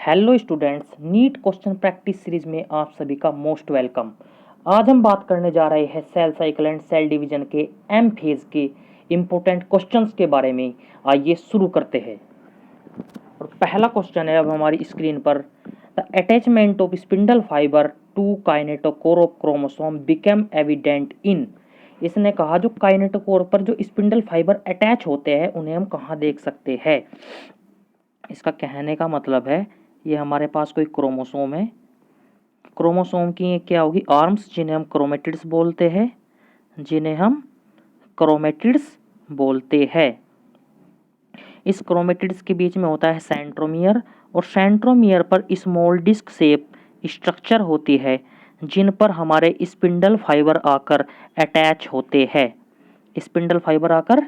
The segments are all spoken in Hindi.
Hello students, NEET question practice series में आप सभी का मोस्ट वेलकम। आज हम बात करने जा रहे हैं cell cycle and cell division के एम फेज के इम्पोर्टेंट क्वेश्चंस के बारे में। आइए शुरू करते हैं। और पहला क्वेश्चन है अब हमारी स्क्रीन पर, the attachment of spindle fibre to kinetochore of chromosome become evident in. इसने कहा जो काइनेटोकोर पर जो स्पिंडल फाइबर अटैच होते हैं उन्हें हम कहाँ देख सकते हैं। इसका कहने का मतलब है ये हमारे पास कोई क्रोमोसोम है, क्रोमोसोम की ये क्या होगी, आर्म्स, जिन्हें हम क्रोमेटिड्स बोलते हैं, इस क्रोमेटिड्स के बीच में होता है सेंट्रोमियर, और सेंट्रोमियर पर स्मॉल डिस्क शेप स्ट्रक्चर होती है जिन पर हमारे स्पिंडल फाइबर आकर अटैच होते हैं। स्पिंडल फाइबर आकर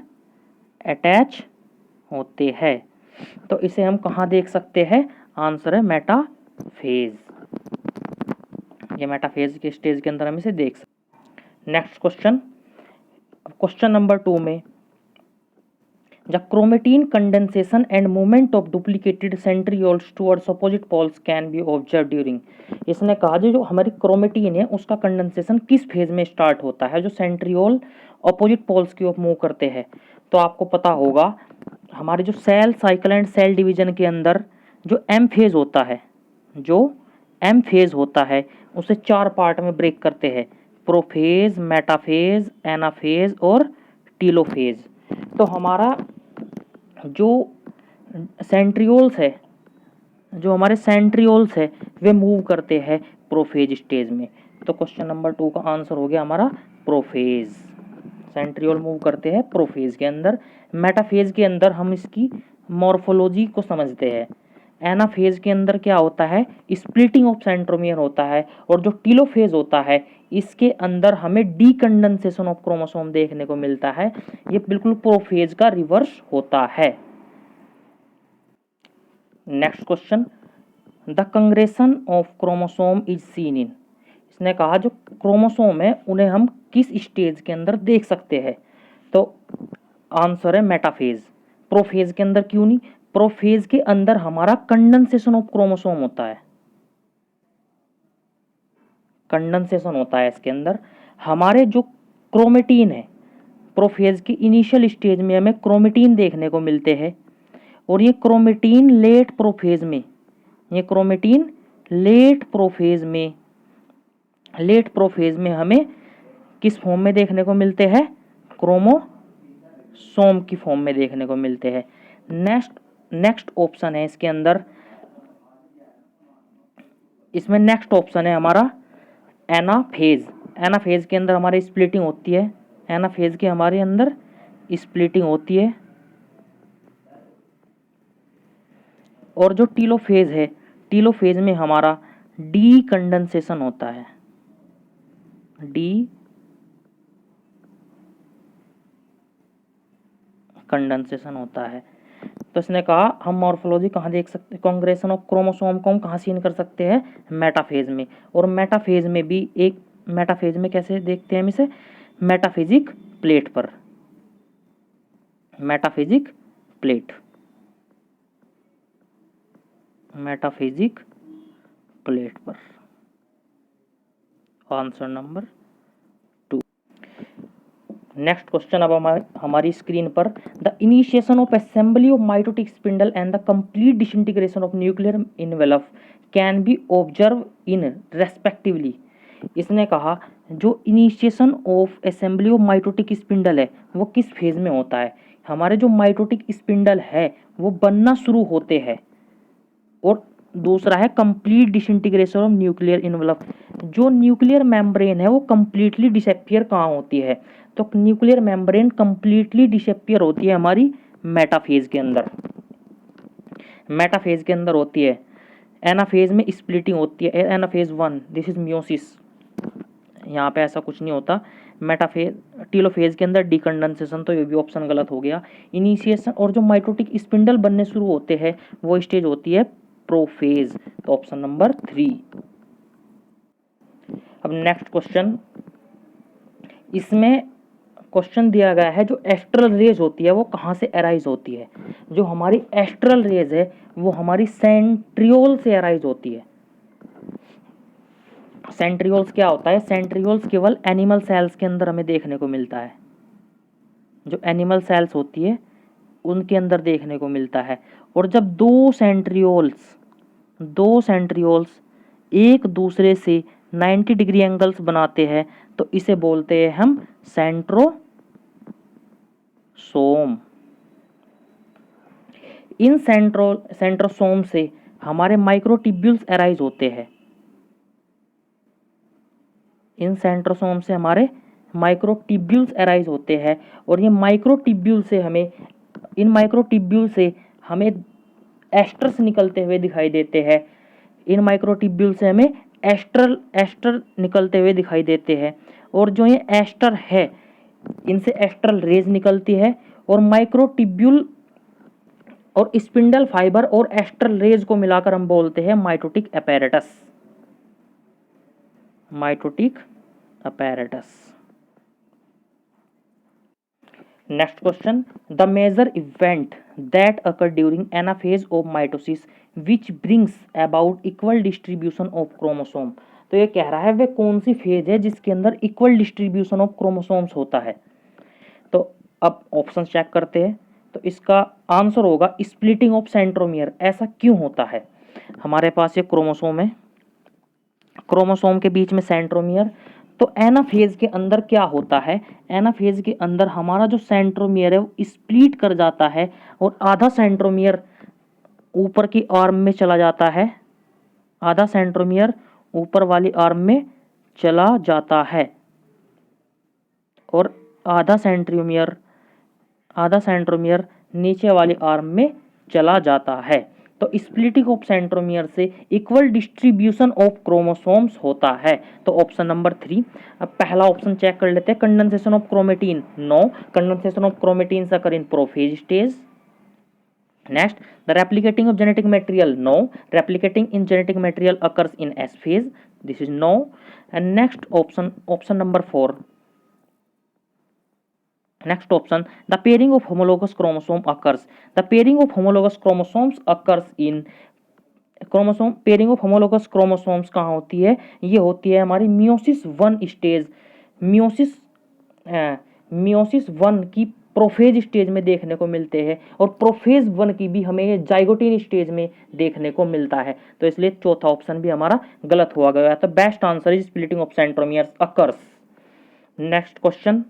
अटैच होते हैं, तो इसे हम कहाँ देख सकते हैं? आंसर है मेटाफेज। ये मेटाफेज के स्टेज के अंदर हम इसे देख सकते। नेक्स्ट क्वेश्चन, क्वेश्चन नंबर 2 में, the chromatin condensation and movement of duplicated centrioles towards opposite poles can be observe during. इसने कहा जो हमारी क्रोमेटिन है उसका कंडेंसेशन किस फेज में स्टार्ट होता है, जो सेंट्रियोल अपोजिट पोल्स की ओर मूव करते हैं। तो आपको पता होगा हमारे जो cell cycle and cell division के अंदर जो एम फेज होता है उसे 4 पार्ट में ब्रेक करते हैं, प्रोफेज, मेटाफेज, एनाफेज और टीलोफेज। तो हमारा जो हमारे सेंट्रियोल्स है वे मूव करते हैं प्रोफेज स्टेज में। तो क्वेश्चन नंबर 2 का आंसर हो गया हमारा प्रोफेज। सेंट्रियोल मूव करते हैं प्रोफेज के अंदर। मेटाफेज के अंदर हम इसकी मॉर्फोलॉजी को समझते हैं। एनाफेज के अंदर क्या होता है, स्प्लिटिंग ऑफ सेंट्रोमियर होता है। और जो टीलोफेज होता है इसके अंदर हमें डीकंडेंसेशन ऑफ क्रोमोसोम देखने को मिलता है। ये बिल्कुल प्रोफेज का रिवर्स होता है। Next question, the congression of chromosome is seen in. इसने कहा जो क्रोमोसोम है उन्हें हम किस स्टेज के अंदर देख सकते हैं। तो आंसर है मेटाफेज। प्रोफेज के अंदर क्यों नहीं? प्रोफेज के अंदर हमारा कंडेंसेशन ऑफ क्रोमोसोम होता है, इसके अंदर हमारे जो क्रोमेटिन है, प्रोफेज के इनिशियल स्टेज में हमें क्रोमेटिन देखने को मिलते हैं। और ये क्रोमेटिन लेट प्रोफेज में हमें किस फॉर्म में देखने को मिलते हैं? क्रोमोसोम की फॉर्म में देखने को मिलते हैं। नेक्स्ट ऑप्शन है इसके अंदर, इसमें नेक्स्ट ऑप्शन है हमारा एनाफेज। एनाफेज के अंदर हमारी स्प्लिटिंग होती है, एनाफेज के हमारे अंदर स्प्लिटिंग होती है। और जो टीलोफेज है, टीलोफेज में हमारा डीकंडेंसेशन होता है, तो इसने कहा हम मॉर्फोलॉजी कहाँ देख सकते हैं, कांग्रेशन ऑफ क्रोमोसोम को हम कहाँ सीन कर सकते हैं? मेटाफेज में। और मेटाफेज में कैसे देखते हैं हम इसे? मेटाफेजिक प्लेट पर। Answer number 2। नेक्स्ट क्वेश्चन अब हमारी स्क्रीन पर, the initiation of assembly of mitotic spindle and the complete disintegration of nuclear envelope can be observe in respectively. इसने कहा जो initiation of assembly of mitotic spindle है वो किस फेज में होता है। हमारे जो माइटोटिक स्पिंडल है वो बनना शुरू होते हैं। और दूसरा है complete disintegration of nuclear envelope. जो न्यूक्लियर मेम्ब्रेन है वो कंप्लीटली डिसअपियर कहाँ होती है? तो न्यूक्लियर मेम्ब्रेन कंप्लीटली डिसअपियर होती है हमारी मेटाफेज के अंदर होती है। एनाफेज में स्प्लिटिंग होती है, एनाफेज 1, दिस इज मियोसिस, यहाँ पे ऐसा कुछ नहीं होता। टीलोफेज के अंदर डीकंडेंसेशन, तो ये भी ऑप्शन गलत हो गया। इनिशिएशन और जो माइटोटिक स्पिंडल बनने शुरू होते हैं वो स्टेज होती है प्रोफेज, तो ऑप्शन नंबर 3। अब नेक्स्ट क्वेश्चन, इसमें क्वेश्चन दिया गया है जो एस्ट्रल रेज होती है वो कहाँ से अराइज होती है। जो हमारी एस्ट्रल रेज है वो हमारी सेंट्रियोल से अराइज होती है। सेंट्रियोल्स क्या होता है? सेंट्रियोल्स केवल एनिमल सेल्स के अंदर हमें देखने को मिलता है। जो एनिमल सेल्स होती है उनके अंदर देखने को मिलता है। और जब दो सेंट्रियोल्स एक दूसरे से 90 डिग्री एंगल्स बनाते हैं तो इसे बोलते हैं हम सेंट्रोसोम। इन सेंट्रोसोम से हमारे माइक्रोट्यूब्यूल्स अराइज होते हैं। इन सेंट्रोसोम से हमारे माइक्रोट्यूब्यूल्स अराइज होते हैं और ये माइक्रोट्यूब्यूल से हमें एस्ट्रस निकलते हुए दिखाई देते हैं। इन माइक्रोट्यूब्यूल से हमें एस्टर निकलते हुए दिखाई देते हैं। और जो ये एस्टर है इनसे एस्ट्रल रेज निकलती है और माइक्रोट्यूब्यूल और स्पिंडल फाइबर और एस्ट्रल रेज को मिलाकर हम बोलते हैं mitotic apparatus। Next question, the major event that occur during anaphase of mitosis which brings about equal distribution of chromosome। तो ये कह रहा है वे कौन सी फेज है जिसके अंदर इक्वल डिस्ट्रीब्यूशन ऑफ क्रोमोसोम्स होता है। तो अब ऑप्शन चेक करते हैं। तो इसका आंसर होगा स्प्लिटिंग ऑफ सेंट्रोमियर। ऐसा क्यों होता है? हमारे पास ये क्रोमोसोम है, क्रोमोसोम के बीच में सेंट्रोमियर। तो एनाफेज के अंदर क्या होता है? एनाफेज के अंदर हमारा जो सेंट्रोमियर है वो स्प्लिट कर जाता है और आधा सेंट्रोमियर ऊपर की आर्म में चला जाता है, आधा सेंट्रोमियर ऊपर वाली आर्म में चला जाता है और आधा सेंट्रोमियर नीचे वाली आर्म में चला जाता है। तो स्प्लिटिंग ऑफ सेंट्रोमियर से इक्वल डिस्ट्रीब्यूशन ऑफ क्रोमोसोम्स होता है। तो ऑप्शन नंबर 3। अब पहला ऑप्शन चेक कर लेते हैं। Condensation of chromatin, no, condensation of chromatin occur in prophase stage. Next, the replicating of genetic material, no, replicating in genetic material occurs in S phase, this is no. And next option number 4। Next option, the pairing of homologous chromosome occurs. The pairing of homologous chromosomes occurs in pairing of homologous chromosomes कहाँ होती है? ये होती है हमारी मियोसिस 1 स्टेज, मियोसिस 1 की प्रोफेज स्टेज में देखने को मिलते हैं और प्रोफेज 1 की भी हमें जाइगोटिन स्टेज में देखने को मिलता है। तो इसलिए चौथा ऑप्शन भी हमारा गलत हुआ गया। तो best answer is splitting of centromeres occurs. Next question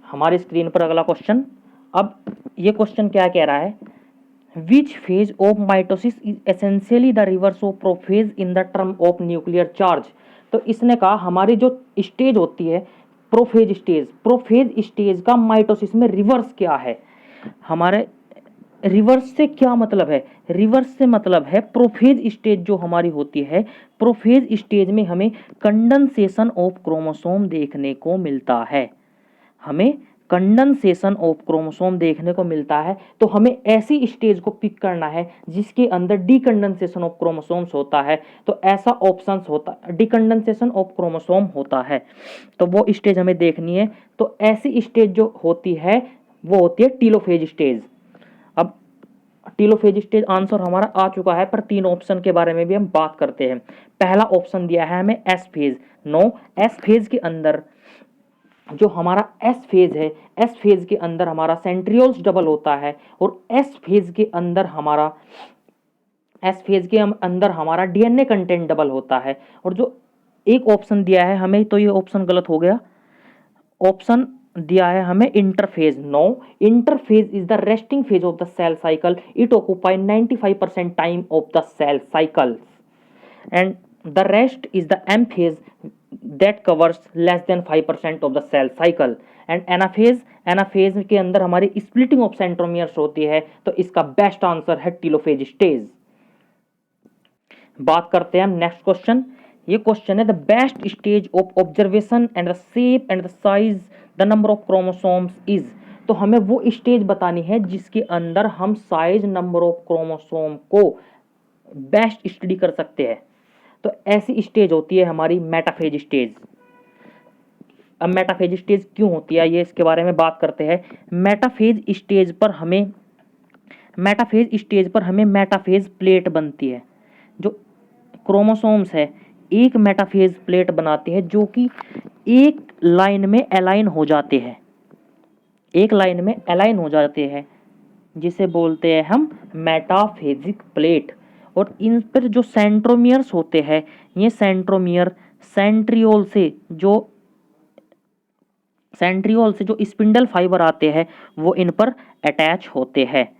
हमारी स्क्रीन पर अगला क्वेश्चन। अब ये क्वेश्चन क्या कह रहा है? Which phase of mitosis is essentially the reverse of prophase in the term of nuclear charge. तो इसने कहा हमारी जो स्टेज होती है प्रोफेज स्टेज का माइटोसिस में रिवर्स क्या है? हमारे रिवर्स से क्या मतलब है? रिवर्स से मतलब है प्रोफेज स्टेज जो हमारी होती है, प्रोफेज स्टेज में हमें कंडेंसेशन ऑफ क्रोमोसोम देखने को मिलता है। हमें कंडेंसेशन ऑफ क्रोमोसोम देखने को मिलता है। तो हमें ऐसी स्टेज को पिक करना है जिसके अंदर डीकंडेंसेशन ऑफ क्रोमोसोम्स होता है। तो ऐसा ऑप्शंस होता है, डीकंडेंसेशन ऑफ क्रोमोसोम होता है, तो वो स्टेज हमें देखनी है। तो ऐसी स्टेज जो होती है वो होती है टीलोफेज स्टेज। अब टीलोफेज स्टेज आंसर हमारा आ चुका है, पर 3 ऑप्शन के बारे में भी हम बात करते हैं। पहला ऑप्शन दिया है हमें S phase, no, S phase के अंदर जो हमारा एस फेज है, एस फेज के अंदर हमारा सेंट्रियोल्स डबल होता है और एस फेज के अंदर हमारा डीएनए कंटेंट डबल होता है। और जो एक ऑप्शन दिया है हमें, तो ये ऑप्शन गलत हो गया। ऑप्शन दिया है हमें interphase, no, interphase is the resting phase of the cell cycle, it occupy 95% time of the cell cycle and the rest is the M phase that covers less than 5% of the cell cycle and anaphase के अंदर हमारी स्प्लिटिंग ऑफ सेंट्रोमियर्स होती है। तो इसका बेस्ट आंसर है टीलोफेज स्टेज। बात करते हैं हम नेक्स्ट क्वेश्चन। ये क्वेश्चन है the best stage of observation and the shape and the size the number of chromosomes is. तो हमें वो स्टेज बतानी है जिसके अंदर हम साइज, नंबर ऑफ क्रोमोसोम को बेस्ट स्टडी कर सकते हैं। तो ऐसी स्टेज होती है हमारी मेटाफेज स्टेज। अब मेटाफेज स्टेज क्यों होती है, ये इसके बारे में बात करते हैं। मेटाफेज स्टेज पर हमें मेटाफेज प्लेट बनती है। जो क्रोमोसोम्स है एक मेटाफेज प्लेट बनाते हैं जो कि एक लाइन में अलाइन हो जाते हैं, जिसे बोलते हैं हम मेटाफेजिक प्लेट। और इन पर जो सेंट्रोमियर्स होते हैं, ये सेंट्रोमियर सेंट्रियोल से जो स्पिंडल फाइबर आते हैं वो इन पर अटैच होते हैं।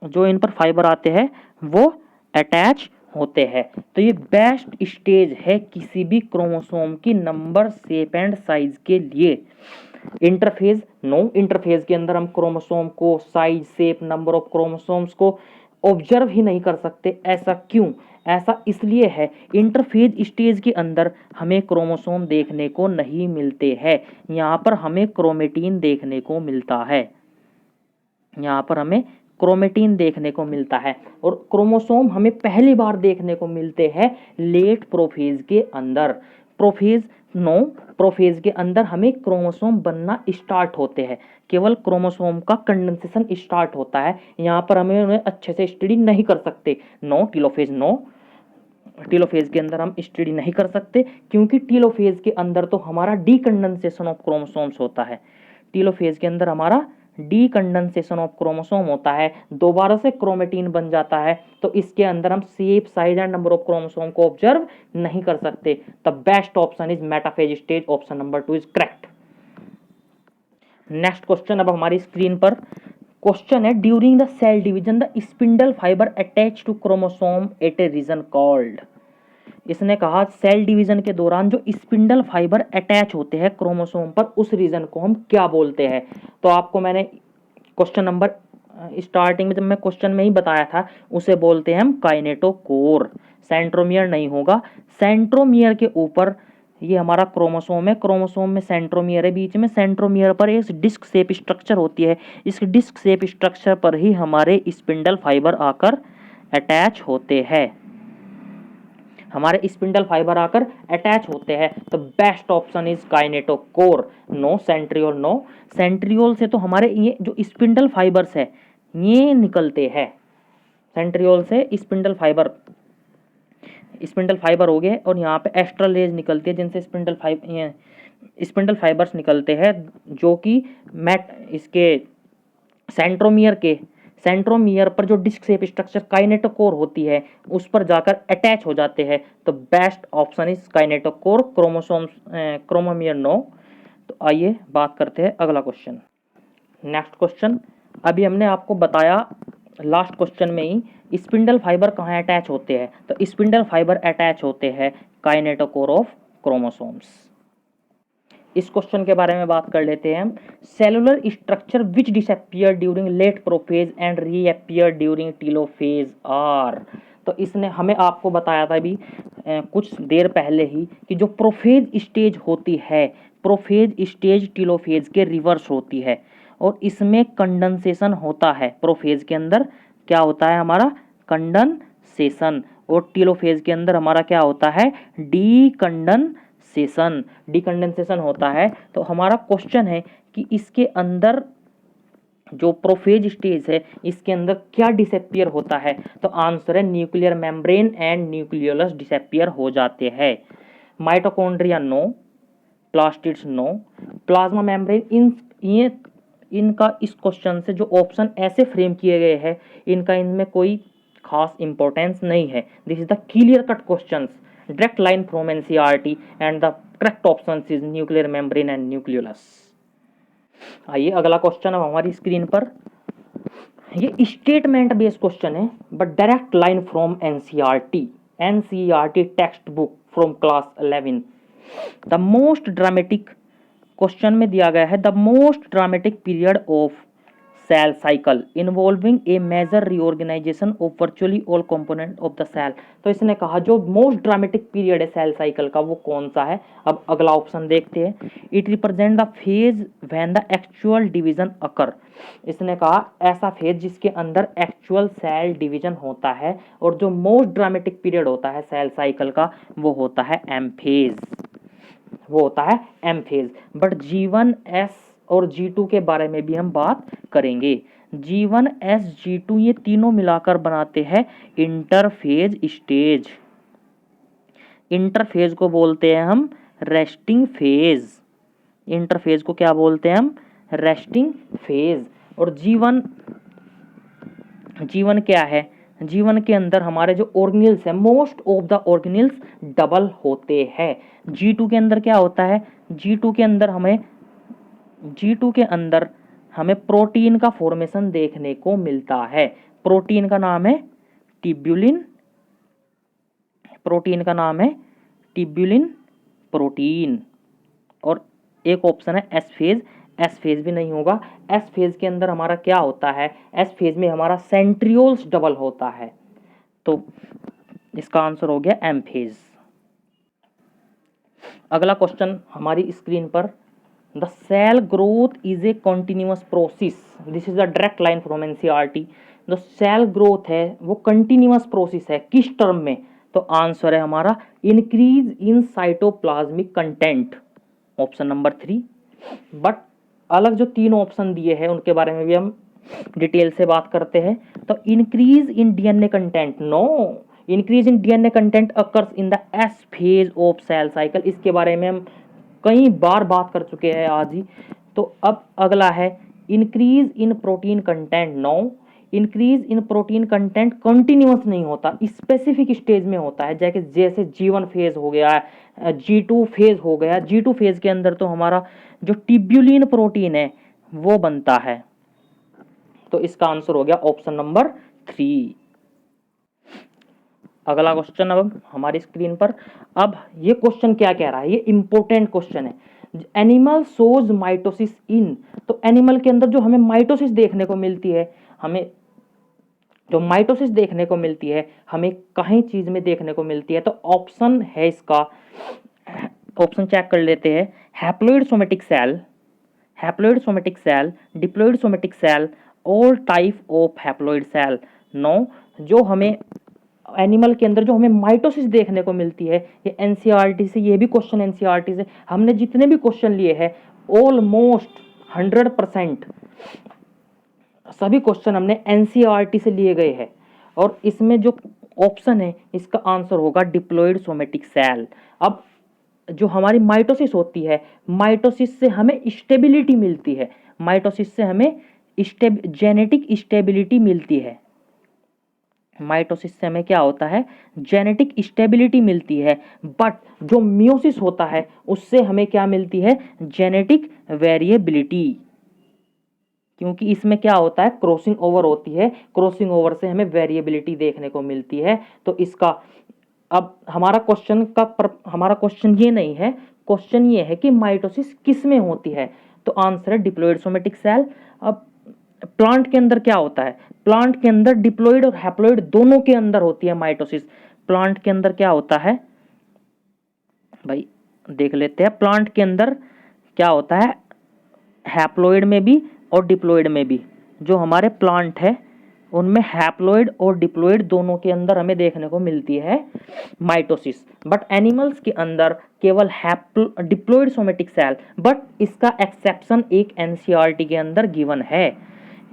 जो इन पर फाइबर आते हैं वो अटैच होते हैं। तो ये बेस्ट स्टेज है किसी भी क्रोमोसोम की नंबर, शेप एंड साइज के लिए। इंटरफेज इंटरफेज के अंदर हम क्रोमोसोम को, size, shape, number of chromosomes को ऑब्जर्व ही नहीं कर सकते। ऐसा क्यों? ऐसा इसलिए है, इंटरफेज स्टेज के अंदर हमें क्रोमोसोम देखने को नहीं मिलते हैं। यहाँ पर हमें क्रोमेटीन देखने को मिलता है। और क्रोमोसोम हमें पहली बार देखने को मिलते हैं लेट प्रोफेज के अंदर। प्रोफेज के अंदर हमें क्रोमोसोम बनना स्टार्ट होते हैं, केवल क्रोमोसोम का कंडेंसेशन स्टार्ट होता है। यहाँ पर हमें उन्हें अच्छे से स्टडी नहीं कर सकते। टीलोफेज के अंदर हम स्टडी नहीं कर सकते, क्योंकि टीलोफेज के अंदर तो हमारा डीकंडेंसेशन ऑफ क्रोमोसोम्स होता है। टीलोफेज के अंदर हमारा डीकंडेंसेशन ऑफ क्रोमोसोम होता है, दोबारा से क्रोमेटीन बन जाता है। तो इसके अंदर हम shape, size and number of chromosome को ऑब्जर्व नहीं कर सकते। The best option is metaphase stage, option number 2 is correct. Next question अब हमारी स्क्रीन पर क्वेश्चन है, during the cell division the spindle fibre attach to chromosome at a region called. इसने कहा सेल डिवीजन के दौरान जो स्पिंडल फाइबर अटैच होते हैं क्रोमोसोम पर, उस रीजन को हम क्या बोलते हैं। तो आपको मैंने क्वेश्चन नंबर स्टार्टिंग में जब मैं क्वेश्चन में ही बताया था, उसे बोलते हैं हम काइनेटोकोर। सेंट्रोमियर नहीं होगा। सेंट्रोमियर के ऊपर ये हमारा क्रोमोसोम है, क्रोमोसोम में सेंट्रोमियर है, बीच में सेंट्रोमियर पर एक डिस्क शेप स्ट्रक्चर होती है। इस डिस्क शेप स्ट्रक्चर पर ही हमारे स्पिंडल फाइबर आकर अटैच होते हैं। तो best option is kinetochore. No centriole, no centriole से तो हमारे ये जो स्पिंडल फाइबर्स है ये निकलते हैं। सेंट्रियोल से स्पिंडल फाइबर हो गए, और यहाँ पे एस्ट्रल रेज निकलती है जिनसे स्पिंडल फाइबर्स निकलते हैं, जो कि इसके सेंट्रोमियर पर जो डिस्क शेप स्ट्रक्चर काइनेटोकोर होती है उस पर जाकर अटैच हो जाते हैं। तो best option is kinetochore. Chromomere no. तो आइए बात करते हैं अगला क्वेश्चन। नेक्स्ट क्वेश्चन, अभी हमने आपको बताया लास्ट क्वेश्चन में ही स्पिंडल फाइबर कहाँ अटैच होते हैं। तो स्पिंडल फाइबर अटैच होते हैं काइनेटोकोर ऑफ क्रोमोसोम्स। इस क्वेश्चन के बारे में बात कर लेते हैं हम। Cellular structure which disappear during late prophase and reappear during telophase are. तो इसने हमें आपको बताया था अभी कुछ देर पहले ही कि जो प्रोफेज स्टेज होती है, प्रोफेज स्टेज टीलोफेज के रिवर्स होती है, और इसमें कंडेंसेशन होता है। प्रोफेज के अंदर क्या होता है हमारा कंडेंसेशन, और टीलोफेज के अंदर हमारा क्या होता है डीकंडेंसेशन होता है। तो हमारा क्वेश्चन है कि इसके अंदर जो प्रोफेज स्टेज है इसके अंदर क्या डिसअपियर होता है। तो आंसर है nuclear membrane and nucleolus disappear हो जाते हैं। Mitochondria no, plastids no, plasma membrane इनका इस क्वेश्चन से जो ऑप्शन ऐसे फ्रेम किए गए हैं इनका इनमें कोई खास इंपॉर्टेंस नहीं है। This is the clear cut questions, direct line from NCERT, and the correct option is nuclear membrane and nucleolus. आइए अगला क्वेश्चन अब हमारी स्क्रीन पर, ये स्टेटमेंट बेस्ड क्वेश्चन है but direct line from NCERT text book from class 11। The most dramatic question में दिया गया है, the most dramatic period of cell cycle involving a major reorganization of virtually all component of the cell। तो इसने कहा जो मोस्ट ड्रामेटिक पीरियड है सेल साइकिल का वो कौन सा है। अब अगला ऑप्शन देखते हैं। It represent the phase when the actual division अकर। इसने कहा ऐसा फेज जिसके अंदर एक्चुअल सेल डिवीजन होता है और जो मोस्ट ड्रामेटिक पीरियड होता है सेल साइकिल का वो होता है एम फेज, वो होता है M phase. But G1 S और G2 के बारे में भी हम बात करेंगे। G1 S G2 ये तीनों मिलाकर बनाते हैं इंटरफेज स्टेज। इंटरफेज को बोलते हैं हम रेस्टिंग फेज। इंटरफेज को क्या बोलते हैं हम? Resting phase. और G1 क्या है? G1 के अंदर हमारे जो ऑर्गेनेल्स है most of the organelles double होते हैं। G2 के अंदर क्या होता है? G2 के अंदर हमें प्रोटीन का फॉर्मेशन देखने को मिलता है। प्रोटीन का नाम है ट्यूब्यूलिन। प्रोटीन का नाम है ट्यूब्यूलिन प्रोटीन। और एक ऑप्शन है एस फेज। एस फेज भी नहीं होगा। एस फेज के अंदर हमारा क्या होता है? एस फेज में हमारा सेंट्रियोल्स डबल होता है। तो इसका आंसर हो गया एम फेज। अगला क्वेश्चन हमारी स्क्रीन पर, the cell growth is a continuous process. This is the direct line from NCERT. जो सेल ग्रोथ है वो कंटिन्यूअस प्रोसेस है, किस टर्म में? तो आंसर है हमारा increase in cytoplasmic content, option number 3। But अलग जो तीन ऑप्शन दिए हैं उनके बारे में भी हम डिटेल से बात करते हैं। तो increase in DNA content, no, increase in DNA content occurs in the S phase of cell cycle. इसके बारे में हम कई बार बात कर चुके हैं आज ही। तो अब अगला है increase in protein content, no, increase in protein content continuous नहीं होता, स्पेसिफिक स्टेज में होता है। जैसे G1 फेज हो गया, G2 फेज हो गया। G2 फेज के अंदर तो हमारा जो ट्यूब्यूलिन प्रोटीन है वो बनता है। तो इसका आंसर हो गया ऑप्शन नंबर 3। अगला क्वेश्चन अब हमारी स्क्रीन पर। अब ये क्वेश्चन क्या कह रहा है? ये इंपॉर्टेंट क्वेश्चन है। एनिमल सोज माइटोसिस इन। तो एनिमल के अंदर जो हमें माइटोसिस देखने को मिलती है, हमें जो माइटोसिस देखने को मिलती है हमें कहीं चीज में देखने को मिलती है। तो ऑप्शन है इसका, ऑप्शन चेक कर लेते हैं। Haploid somatic cell, haploid somatic cell, diploid somatic cell, all type of haploid cell. No, जो हमें एनिमल के अंदर जो हमें माइटोसिस देखने को मिलती है, ये एनसीईआरटी से, ये भी क्वेश्चन एनसीईआरटी से हमने जितने भी क्वेश्चन लिए हैं ऑलमोस्ट 100% सभी क्वेश्चन हमने एनसीईआरटी से लिए गए हैं। और इसमें जो ऑप्शन है इसका आंसर होगा डिप्लॉइड सोमेटिक सेल। अब जो हमारी माइटोसिस होती है, माइटोसिस से हमें स्टेबिलिटी मिलती है, माइटोसिस से हमें जेनेटिक स्टेबिलिटी मिलती है। माइटोसिस से हमें क्या होता है? जेनेटिक स्टेबिलिटी मिलती है। बट जो मियोसिस होता है उससे हमें क्या मिलती है? Genetic variability. क्योंकि इसमें क्या होता है? क्रॉसिंग ओवर होती है, क्रॉसिंग ओवर से हमें वेरिएबिलिटी देखने को मिलती है। तो इसका अब हमारा क्वेश्चन ये नहीं है, क्वेश्चन ये है कि माइटोसिस किस में होती है। तो आंसर है डिप्लॉइड सोमेटिक सेल। अब प्लांट के अंदर क्या होता है? प्लांट के अंदर डिप्लॉइड और हैप्लॉइड दोनों के अंदर होती है माइटोसिस। प्लांट के अंदर क्या होता है भाई, देख लेते हैं। प्लांट के अंदर क्या होता है? हैप्लॉइड में भी और डिप्लॉइड में भी। जो हमारे प्लांट है उनमें हैप्लॉइड और डिप्लॉइड दोनों के अंदर हमें देखने को मिलती है माइटोसिस। बट एनिमल्स के अंदर केवल डिप्लॉइड सोमेटिक सेल। बट इसका एक्सेप्शन एक एनसीईआरटी के अंदर गिवन है,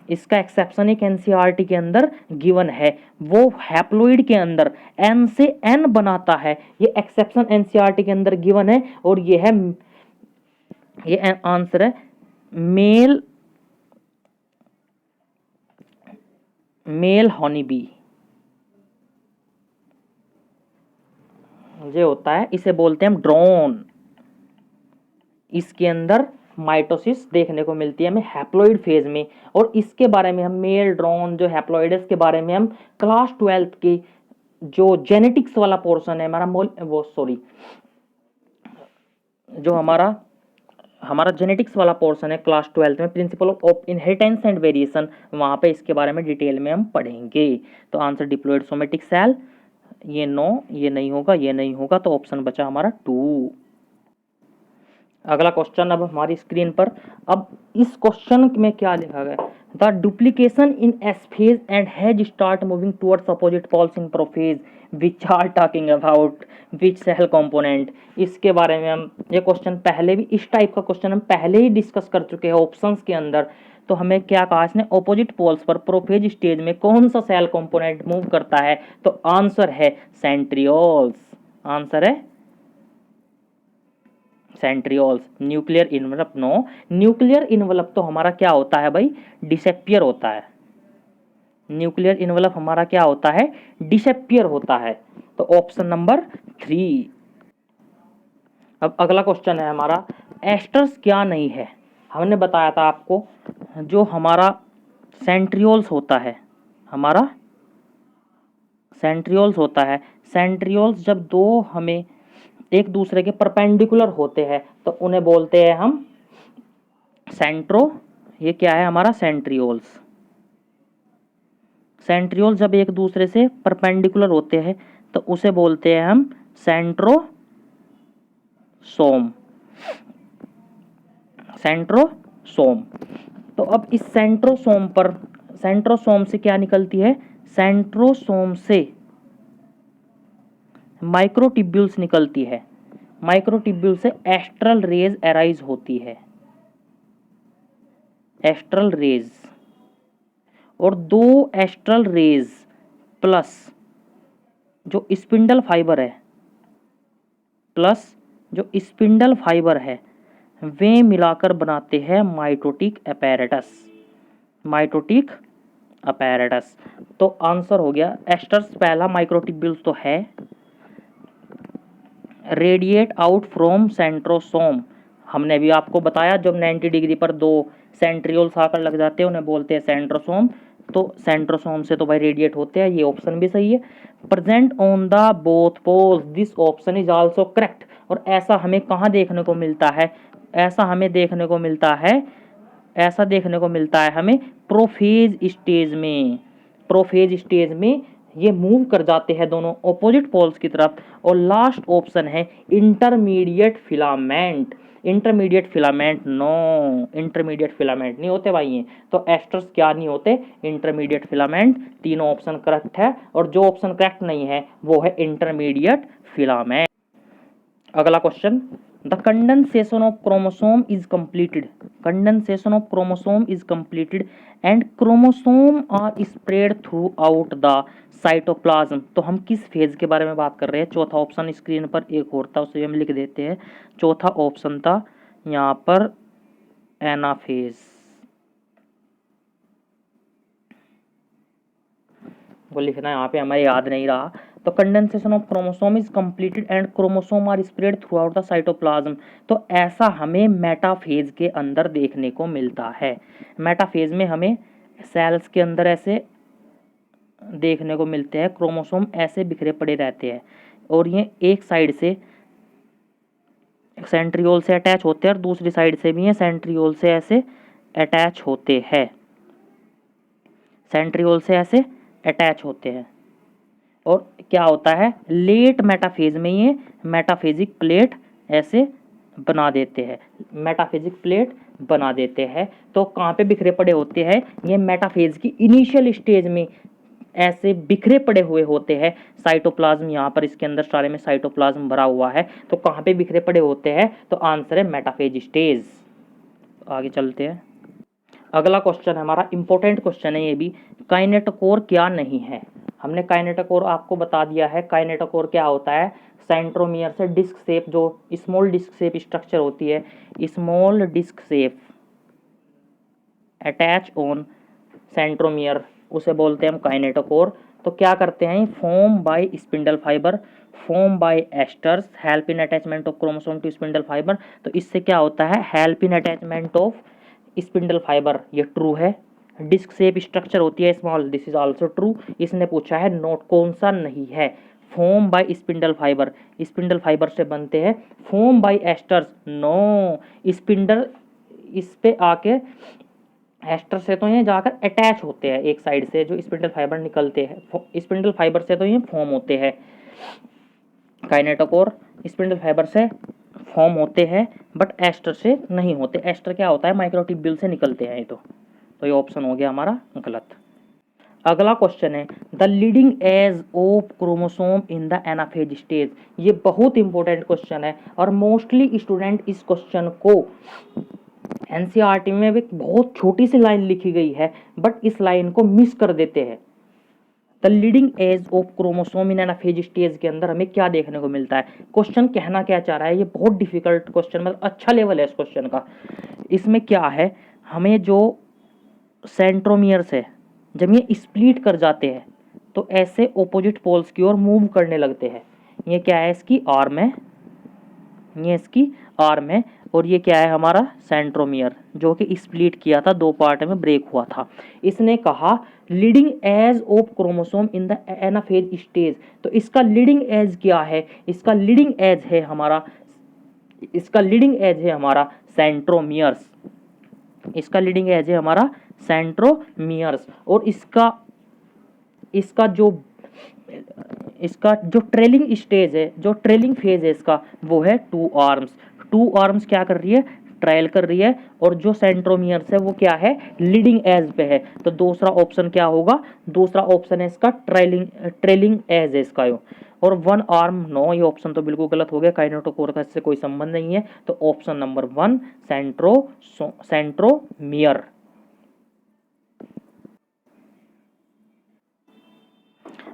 इसका एक्सेप्शन एक एनसीईआरटी के अंदर गिवन है। वो हैप्लॉइड के अंदर एन से एन बनाता है, ये एक्सेप्शन एनसीईआरटी के अंदर गिवन है। और ये है, ये आंसर है मेल हॉनीबी। ये होता है, इसे बोलते हैं हम ड्रोन। इसके अंदर माइटोसिस देखने को मिलती है हमें हैप्लॉइड फेज में। और इसके बारे में हम मेल ड्रोन जो हैप्लॉइड्स के बारे में हम क्लास 12 की जो जेनेटिक्स वाला पोर्शन है हमारा जो हमारा हमारा जेनेटिक्स वाला पोर्शन है क्लास 12 में, principle of inheritance and variation, वहाँ पे इसके बारे में डिटेल में हम पढ़ेंगे। तो आंसर डिप्लॉयड सोमेटिक सेल, ये नो, ये नहीं होगा, ये नहीं होगा, तो ऑप्शन बचा हमारा 2। अगला क्वेश्चन अब हमारी स्क्रीन पर। अब इस क्वेश्चन में क्या लिखा गया, the duplication in S phase and has start moving towards opposite poles in prophase which are talking about which cell component. इसके बारे में हम, ये क्वेश्चन पहले भी, इस टाइप का क्वेश्चन हम पहले ही डिस्कस कर चुके हैं ऑप्शंस के अंदर। तो हमें क्या कहा इसने, ऑपोजिट पोल्स पर प्रोफेज स्टेज में कौन सा सेल कंपोनेंट मूव करता है, तो आंसर है सेंट्रियोल्स। आंसर है centrioles. Nuclear envelope no, nuclear envelope तो हमारा क्या होता है भाई, डिसअपियर होता है। न्यूक्लियर इनवलप हमारा क्या होता है, डिसअपियर होता है। तो ऑप्शन नंबर 3। अब अगला क्वेश्चन है हमारा, एस्टर्स क्या नहीं है। हमने बताया था आपको, जो हमारा सेंट्रियोल्स होता है, हमारा सेंट्रियोल्स होता है, सेंट्रियोल्स जब दो हमें एक दूसरे के परपेंडिकुलर होते हैं तो उन्हें बोलते हैं हम सेंट्रो, ये क्या है हमारा सेंट्रियोल्स। सेंट्रियोल्स जब एक दूसरे से परपेंडिकुलर होते हैं तो उसे बोलते हैं हम सेंट्रोसोम। सेंट्रोसोम। तो अब इस सेंट्रोसोम पर, सेंट्रोसोम से क्या निकलती है, सेंट्रोसोम से माइक्रोट्यूब्यूल्स निकलती है। माइक्रोट्यूब्यूल से एस्ट्रल रेज अराइज होती है, एस्ट्रल रेज। और दो एस्ट्रल रेज प्लस जो स्पिंडल फाइबर है, प्लस जो स्पिंडल फाइबर है, वे मिलाकर बनाते हैं माइटोटिक अपैरेटस। Mitotic apparatus. तो आंसर हो गया एस्टर्स, पहला माइक्रोट्यूब्यूल्स तो है, रेडिएट आउट फ्रॉम सेंट्रोसोम। हमने भी आपको बताया जब 90 डिग्री पर दो सेंट्रियोल्स आकर लग जाते हैं उन्हें बोलते हैं सेंट्रोसोम। तो सेंट्रोसोम से तो भाई रेडिएट होते हैं, ये ऑप्शन भी सही है। Present on the both poles, this option is also correct. और ऐसा हमें कहाँ देखने को मिलता है, ऐसा हमें देखने को मिलता है, ऐसा देखने को मिलता है हमें प्रोफेज स्टेज में। प्रोफेज स्टेज में ये मूव कर जाते हैं दोनों ऑपोजिट पोल्स की तरफ। और लास्ट ऑप्शन है intermediate filament. Intermediate filament no, intermediate filament नहीं होते भाई ये। तो एस्टर्स क्या नहीं होते, इंटरमीडिएट फिलामेंट। तीनों ऑप्शन करेक्ट है, और जो ऑप्शन करेक्ट नहीं है वो है इंटरमीडिएट फिलामेंट। अगला question, the condensation of chromosome is completed. Condensation of chromosome is completed and chromosome are spread throughout the cytoplasm. तो हम किस फेज के बारे में बात कर रहे हैं, चौथा ऑप्शन स्क्रीन पर एक और था उसे हम लिख देते हैं। चौथा ऑप्शन था यहाँ पर एनाफेज, वो लिखना यहाँ पे हमें याद नहीं रहा। तो condensation of chromosome is completed and chromosome are spread throughout the cytoplasm. तो ऐसा हमें मेटाफेज के अंदर देखने को मिलता है। मेटाफेज में हमें सेल्स के अंदर ऐसे देखने को मिलते हैं, क्रोमोसोम ऐसे बिखरे पड़े रहते हैं और ये एक साइड से सेंट्रियोल से अटैच होते हैं और दूसरी साइड से भी ये सेंट्रियोल से ऐसे अटैच होते हैं, सेंट्रियोल से ऐसे अटैच होते हैं। और क्या होता है, लेट मेटाफेज में ये मेटाफेजिक प्लेट ऐसे बना देते हैं, मेटाफेजिक प्लेट बना देते हैं। तो कहाँ पे बिखरे पड़े होते हैं, ये मेटाफेज की इनिशियल स्टेज में ऐसे बिखरे पड़े हुए होते हैं। साइटोप्लाज्म यहाँ पर इसके अंदर सारे में साइटोप्लाज्म भरा हुआ है। तो कहाँ पे बिखरे पड़े होते हैं, तो आंसर है मेटाफेज स्टेज। आगे चलते हैं। अगला क्वेश्चन है हमारा, इंपॉर्टेंट क्वेश्चन है ये भी, काइनेटोकोर क्या नहीं है। हमने काइनेटोकोर आपको बता दिया है। काइनेटोकोर क्या होता है, सेंट्रोमियर से डिस्क शेप, जो स्मॉल डिस्क शेप स्ट्रक्चर होती है, small disc shape attach on centromere, उसे बोलते हैं हम काइनेटोकोर। तो क्या करते हैं, form by spindle fibre, form by asters, help in attachment of chromosome to spindle fibre. तो इससे क्या होता है, help in attachment of spindle fibre, ये ट्रू है। डिस्क शेप स्ट्रक्चर होती है small, this is also true. इसने पूछा है नोट कौन सा नहीं है, form by spindle fibre, spindle fibre से बनते हैं। Form by asters, no, spindle इस पे आके एस्टर से तो ये जाकर अटैच होते हैं एक साइड से, जो स्पिंडल फाइबर निकलते हैं स्पिंडल फाइबर से तो ये फॉर्म होते हैं। काइनेटोकोर स्पिंडल फाइबर से फॉर्म होते हैं बट एस्टर से नहीं होते। एस्टर क्या होता है, माइक्रोट्यूब्यूल से निकलते हैं ये तो ये ऑप्शन हो गया हमारा गलत। अगला क्वेश्चन है the leading edge of chromosome in the anaphase stage. ये बहुत इंपॉर्टेंट क्वेश्चन है और मोस्टली स्टूडेंट इस क्वेश्चन को एनसीईआरटी में एक बहुत छोटी सी लाइन लिखी गई है बट इस लाइन को मिस कर देते हैं। The leading edge of chromosome in anaphase stage के अंदर हमें क्या देखने को मिलता है। क्वेश्चन कहना क्या चाह रहा है, ये बहुत डिफिकल्ट क्वेश्चन, मतलब अच्छा लेवल है इस क्वेश्चन का। इसमें क्या है, हमें जो सेंट्रोमियर्स है जब ये स्प्लिट कर जाते हैं तो ऐसे ऑपोजिट पोल्स की ओर मूव करने लगते हैं। ये क्या है, इसकी आर्म है, ये इसकी आर्म है और ये क्या है हमारा सेंट्रोमियर जो कि स्प्लिट किया था, दो पार्ट में ब्रेक हुआ था। इसने कहा leading edge of chromosome in the anaphase stage, तो इसका लीडिंग एज क्या है, इसका लीडिंग एज है हमारा, इसका लीडिंग एज है हमारा सेंट्रोमियर्स, इसका लीडिंग एज है हमारा सेंट्रोमियर्स। और इसका जो ट्रेलिंग स्टेज है, जो ट्रेलिंग फेज है इसका, वो है टू आर्म्स। टू आर्म्स क्या कर रही है, ट्रायल कर रही है। और जो सेंट्रोमियर्स है वो क्या है, लीडिंग एज पे है। तो दूसरा ऑप्शन क्या होगा, दूसरा ऑप्शन है इसका ट्रेलिंग एज है इसका। और वन आर्म, नो, ये ऑप्शन तो बिल्कुल गलत हो गया, काइनेटोकोर का इससे कोई संबंध नहीं है। तो ऑप्शन नंबर 1 सेंट्रोमियर।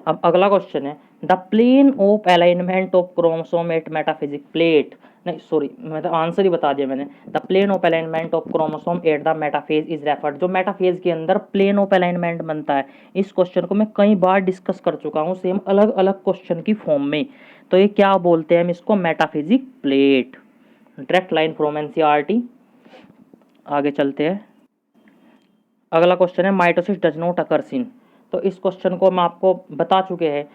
अब अगला क्वेश्चन है the plane of alignment of chromosome at metaphysic plate, नहीं सॉरी मैं तो आंसर ही बता दिया मैंने। The plane of alignment of chromosome at the metaphase is referred, जो मेटाफेज के अंदर प्लेन ऑफ अलाइनमेंट बनता है, इस क्वेश्चन को मैं कई बार डिस्कस कर चुका हूँ सेम अलग अलग क्वेश्चन की फॉर्म में। तो ये क्या बोलते हैं हम इसको, metaphysic plate. Direct line from NCERT. आगे चलते हैं। अगला क्वेश्चन है mitosis does not occurs in, तो इस क्वेश्चन को हम आपको बता चुके हैं।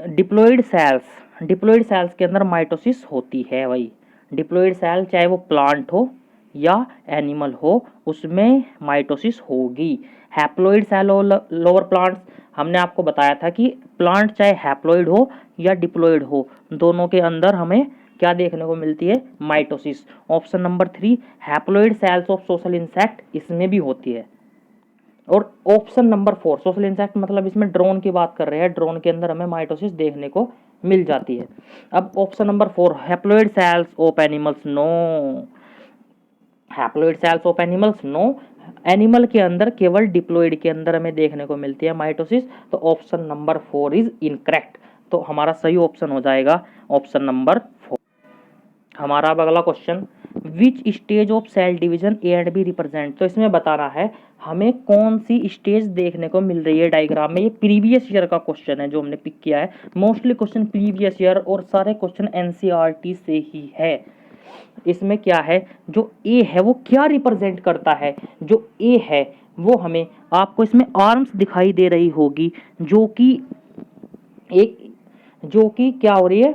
डिप्लॉइड सेल्स के अंदर माइटोसिस होती है भाई। डिप्लॉइड सेल चाहे वो प्लांट हो या एनिमल हो, उसमें माइटोसिस होगी। हैप्लॉइड सेल हो लोअर प्लांट्स, हमने आपको बताया था कि प्लांट चाहे हैप्लॉइड हो या डिप्लॉइड हो, दोनों के अंदर हमें क्या देखने को मिलती है, mitosis. Option number 3 haploid cells of social insect, इसमें भी होती है। और ऑप्शन नंबर 4 सोशल इंसेक्ट मतलब इसमें ड्रोन की बात कर रहे हैं, ड्रोन के अंदर हमें माइटोसिस देखने को मिल जाती है। अब option number 4 haploid cells of animals, no, haploid cells of animals no, animal के अंदर केवल डिप्लॉइड के अंदर हमें देखने को मिलती है माइटोसिस। तो ऑप्शन नंबर 4 इज इनकरेक्ट। तो हमारा सही ऑप्शन हो जाएगा ऑप्शन नंबर 4। हमारा अब अगला question which stage of cell division A and B represent, तो इसमें बताना है हमें कौन सी स्टेज देखने को मिल रही है डायग्राम में। ये प्रीवियस ईयर का क्वेश्चन है जो हमने पिक किया है, मोस्टली क्वेश्चन प्रीवियस ईयर और सारे क्वेश्चन एनसीईआरटी से ही है। इसमें क्या है, जो ए है वो क्या रिप्रेजेंट करता है, जो ए है वो हमें, आपको इसमें आर्म्स दिखाई दे रही होगी जो कि क्या हो रही है,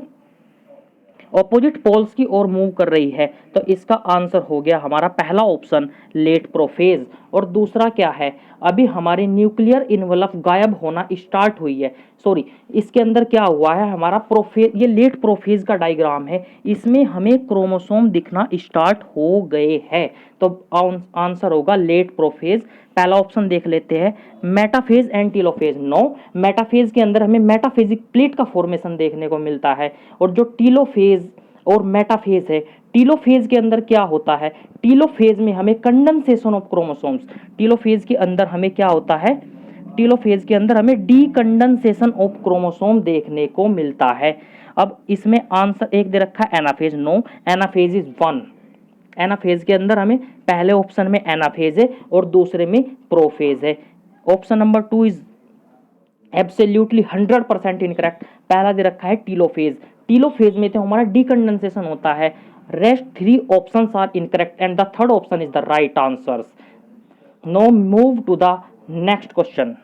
ऑपोजिट पोल्स की ओर मूव कर रही है। तो इसका आंसर हो गया हमारा पहला ऑप्शन लेट प्रोफेज। और दूसरा क्या है, अभी हमारी न्यूक्लियर इन्वलप गायब होना स्टार्ट हुई है, सॉरी इसके अंदर क्या हुआ है हमारा प्रोफेज, ये लेट प्रोफेज का डायग्राम है, इसमें हमें क्रोमोसोम दिखना स्टार्ट हो गए हैं। तो आंसर होगा लेट प्रोफेज। पहला ऑप्शन देख लेते हैं, metaphase and telophase, no, metaphase के अंदर हमें मेटाफेजिक प्लेट का फॉर्मेशन देखने को मिलता है। और जो टीलोफेज और मेटाफेज है, टीलोफेज के अंदर क्या होता है, टीलोफेज में हमें कंडेंसेशन ऑफ क्रोमोसोम्स, टीलोफेज के अंदर हमें क्या होता है, टीलोफेज के अंदर हमें डीकंडेंसेशन ऑफ क्रोमोसोम देखने को मिलता है। अब इसमें आंसर एक दे रखा है anaphase, no, anaphase is 1। Anaphase के अंदर हमें पहले ऑप्शन में एनाफेज है और दूसरे में प्रोफेज है। Option number 2 is absolutely 100% incorrect. पहला दे रखा है टीलोफेज, टीलोफेज में तो हमारा डीकंडेंसेशन होता है। Rest 3 options are incorrect and the third option is the right answer. No move to the next question.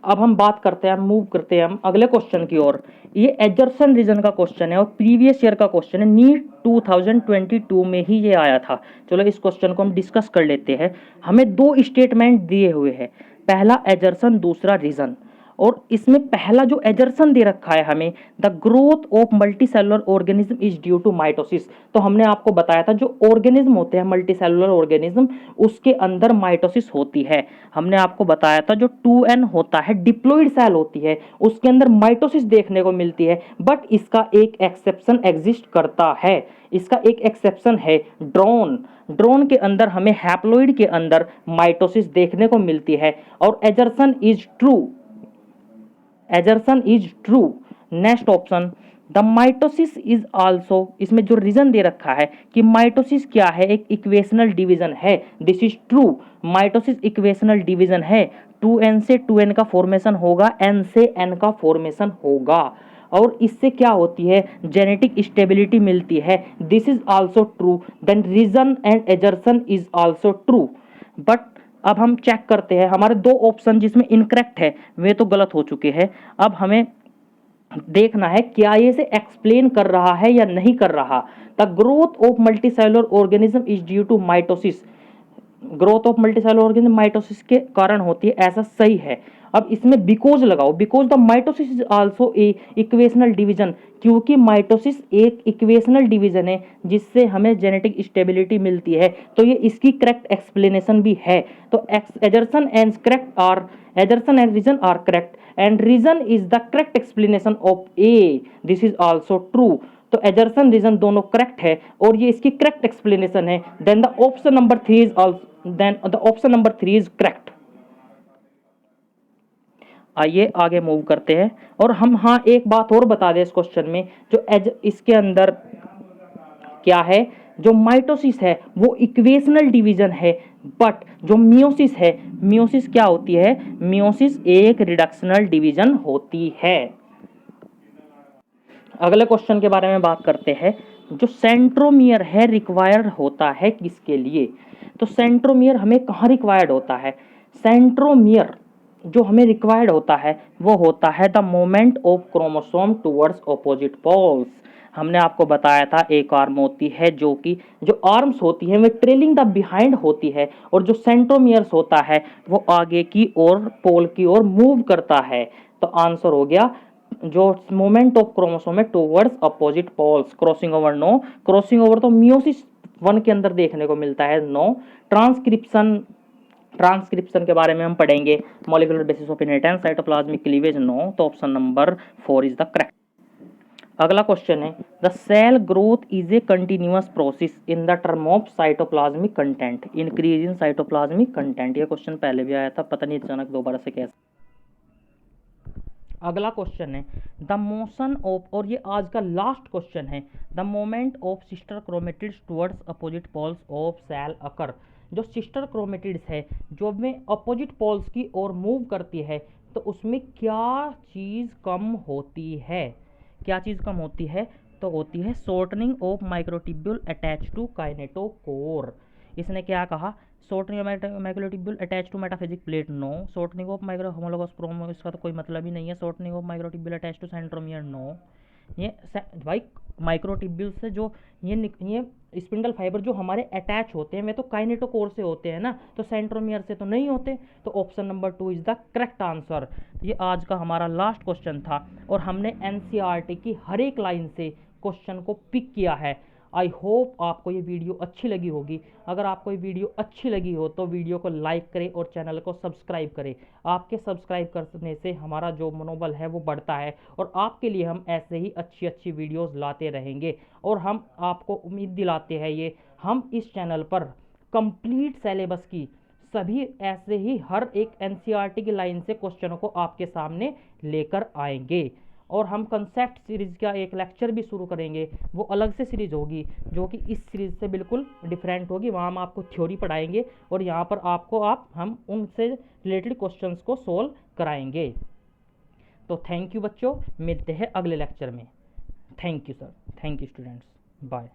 अब हम बात करते हैं, मूव करते हैं हम अगले क्वेश्चन की ओर। ये एजर्सन रीजन का क्वेश्चन है और प्रीवियस ईयर का क्वेश्चन है, नीट 2022 में ही ये आया था। चलो इस क्वेश्चन को हम डिस्कस कर लेते हैं। हमें दो स्टेटमेंट दिए हुए हैं, पहला एजर्सन, दूसरा रीजन। और इसमें पहला जो एजर्सन दे रखा है हमें, the growth of multicellular organism is due to mitosis. तो हमने आपको बताया था जो ऑर्गेनिज्म होते हैं मल्टीसेलुलर ऑर्गेनिज्म, उसके अंदर माइटोसिस होती है। हमने आपको बताया था जो 2n होता है, डिप्लॉइड सेल होती है, उसके अंदर माइटोसिस देखने को मिलती है। बट इसका एक एक्सेप्शन एग्जिस्ट करता है, इसका एक एक्सेप्शन है ड्रोन। ड्रोन के अंदर हमें हैप्लॉइड के अंदर माइटोसिस देखने को मिलती है। और एजर्सन is true, एजर्सन is true. Next option, the mitosis is also, इसमें जो रीजन दे रखा है कि माइटोसिस क्या है, एक इक्वेशनल डिवीजन है, this is true. Mitosis equational division है, 2n से 2n का फॉर्मेशन होगा, n से n का फॉर्मेशन होगा, और इससे क्या होती है, जेनेटिक स्टेबिलिटी मिलती है, this is also true. Then reason and assertion is also true. But अब हम चेक करते हैं, हमारे दो ऑप्शन जिसमें इनकरेक्ट है वे तो गलत हो चुके हैं। अब हमें देखना है क्या ये से एक्सप्लेन कर रहा है या नहीं कर रहा। The growth of multicellular organism is due to mitosis, growth of multicellular organism mitosis के कारण होती है, ऐसा सही है। अब इसमें बिकॉज लगाओ, because the mitosis is also a equational division, क्योंकि माइटोसिस एक इक्वेशनल डिवीजन है जिससे हमें जेनेटिक स्टेबिलिटी मिलती है, तो ये इसकी करेक्ट एक्सप्लेनेशन भी है। तो assertion and correct are, assertion and reason are correct and reason is the correct explanation of A, this is also true. तो एजर्सन रीजन दोनों करेक्ट है और ये इसकी करेक्ट एक्सप्लेनेशन है। Then the option number 3 is also, then the option number 3 is correct. आइए आगे मूव करते हैं। और हम हाँ एक बात और बता दें इस क्वेश्चन में, जो इसके अंदर क्या है, जो माइटोसिस है वो इक्वेशनल डिवीजन है, बट जो मियोसिस है, मियोसिस क्या होती है, मियोसिस एक रिडक्शनल डिवीजन होती है। अगले क्वेश्चन के बारे में बात करते हैं। जो सेंट्रोमियर है रिक्वायर्ड होता है किसके लिए, तो सेंट्रोमियर हमें कहाँ रिक्वायर्ड होता है, सेंट्रोमियर जो हमें रिक्वायर्ड होता है वो होता है the movement of chromosome towards opposite poles. हमने आपको बताया था एक आर्म होती है जो कि जो आर्म्स होती हैं वे ट्रेलिंग द बिहाइंड होती है, और जो सेंट्रोमियर्स होता है वो आगे की ओर पोल की ओर मूव करता है। तो आंसर हो गया जो मूवमेंट ऑफ क्रोमोसोम है towards opposite poles, crossing over no, crossing over तो मियोसिस 1 के अंदर देखने को मिलता है, नो। ट्रांसक्रिप्शन, ट्रांसक्रिप्शन के बारे में हम पढ़ेंगे, molecular basis of inheritance, cytoplasmic cleavage, no. तो option number 4 is the correct. अगला क्वेश्चन है, the cell growth is a continuous process in the term of cytoplasmic content, increase in cytoplasmic content. ये क्वेश्चन पहले भी आया था, पता नहीं अचानक दोबारा से कैसे। अगला क्वेश्चन है द मोशन ऑफ, और ये आज का लास्ट क्वेश्चन है, the moment of sister chromatids towards opposite poles of cell occur. जो सिस्टर क्रोमेटिड्स है जो में अपोजिट पोल्स की ओर मूव करती है, तो उसमें क्या चीज़ कम होती है, क्या चीज़ कम होती है, तो होती है shortening of microtubule attach to kinetochore. इसने क्या कहा, shortening of microtubule attach to metaphysic plate, no. Shortening of micro homologous chrome, इसका तो कोई मतलब ही नहीं है। Shortening of microtubule attach to centromere, no. ये भाई माइक्रोट्यूब्यूल से जो ये स्पिंडल फाइबर जो हमारे अटैच होते हैं वे तो काइनेटोकोर से होते हैं ना, तो सेंट्रोमियर से तो नहीं होते। तो option number 2 is the correct answer. ये आज का हमारा लास्ट क्वेश्चन था और हमने एनसीईआरटी की हर एक लाइन से क्वेश्चन को पिक किया है। आई होप आपको ये वीडियो अच्छी लगी होगी। अगर आपको ये वीडियो अच्छी लगी हो तो वीडियो को लाइक करें और चैनल को सब्सक्राइब करें। आपके सब्सक्राइब करने से हमारा जो मनोबल है वो बढ़ता है और आपके लिए हम ऐसे ही अच्छी अच्छी वीडियोस लाते रहेंगे। और हम आपको उम्मीद दिलाते हैं ये हम इस चैनल पर कंप्लीट सिलेबस की सभी ऐसे ही हर एक एनसीईआरटी की लाइन से क्वेश्चनों को आपके सामने लेकर आएंगे। और हम कंसेप्ट सीरीज का एक लेक्चर भी शुरू करेंगे, वो अलग से सीरीज होगी जो कि इस सीरीज से बिल्कुल डिफरेंट होगी। वहाँ हम आपको थ्योरी पढ़ाएंगे और यहाँ पर आपको हम उनसे रिलेटेड क्वेश्चंस को सोल्व कराएंगे। तो थैंक यू बच्चों, मिलते हैं अगले लेक्चर में। Thank you sir, thank you students, bye.